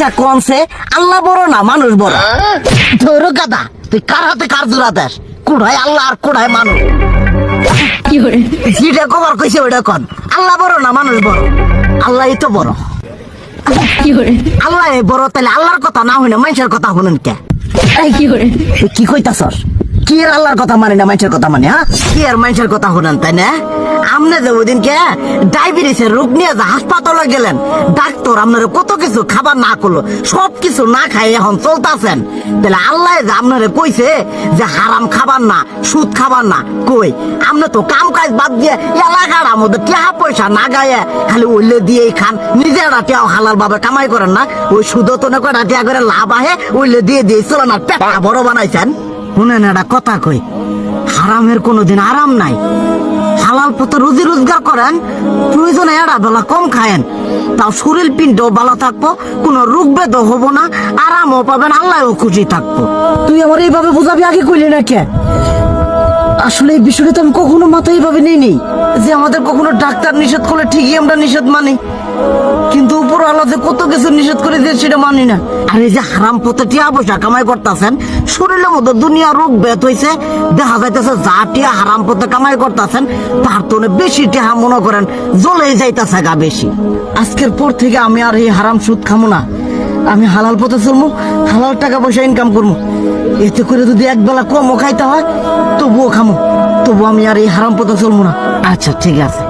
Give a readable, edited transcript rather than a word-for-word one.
আচ্ছা কোনছে আল্লাহ বড় না মানুষ বড়? ধরো গাদা, তুই কার হাতে কার জোড়া দেশ? কুড়াই আল্লাহ আর কুড়াই মানুষ। যেটা কবার কইছে ওইটা কন। আল্লাহ বড় না মানুষ বড়? আল্লাহই তো বড়। আল্লাহ বড়, তাহলে আল্লাহর কথা না হইনা মানুষের কথা শুনেন কে? কি কইতাছস? কি আর আল্লাহর কথা মানে না মানুষের কথা মানে? হ্যাঁ, কি আর মানুষের কথা শুনেন তাই না? আমনে যে ওই দিনকে ডায়াবেটিসের রোগ নিয়ে যে হাসপাতালে গেলেন, ডাক্তার আপনার কত কিছু খাবার না করলো, সব কিছু না খাই এখন চলতেছেন। তাহলে আল্লাহ যে আপনারে কইছে যে হারাম খাবার না, সুদ খাবার না, কই আপনি তো কাম কাজ বাদ দিয়ে এলাকার মধ্যে টাকা পয়সা না গায়ে খালি ওইলে দিয়েই খান। নিজেরা টিয়াও হালাল ভাবে কামাই করেন না, ওই সুদ তো না কটা টিয়া করে লাভ আহে ওইলে দিয়ে দিয়ে চলে না, পেটা বড় বানাইছেন। শুনেন একটা কথা কই, হারামের কোনোদিন আরাম নাই। হালাল পথে রুজি রোজগার করেন, প্রয়োজনে এড়া বেলা কম খায়েন, তাও শরীর পিণ্ডও ভালো থাকবো, কোনো রোগ বেদও হবো না, আরামও পাবেন, আল্লাহও খুশি থাকবো। তুই আমার এইভাবে বুঝাবি আগে কইলি না কে? আসলে এই বিষয়টা তো আমি কখনো মাথায় এইভাবে নিইনি যে আমাদের কখনো ডাক্তার নিষেধ করলে ঠিকই আমরা নিষেধ মানি, কিন্তু উপর আল্লাহ যে কত কিছু নিষেধ করে দিয়ে সেটা মানি না। আর এই যে হারাম পথে টিয়া পয়সা কামাই করতেছেন, শরীরের মধ্যে দুনিয়া রোগ বেত হয়েছে, দেখা যাইতেছে যা টিয়া হারাম পথে কামাই করতেছেন তার তো বেশি টিয়া মনে করেন জ্বলে যাইতেছে গা বেশি। আজকের পর থেকে আমি আর এই হারাম সুদ খামো না, আমি হালাল পথে চলবো, হালাল টাকা পয়সা ইনকাম করবো। এতে করে যদি একবেলা কমও খাইতে হয় তবুও খামো, তবু আমি আর এই হারাম পথে চলবো না। আচ্ছা ঠিক আছে।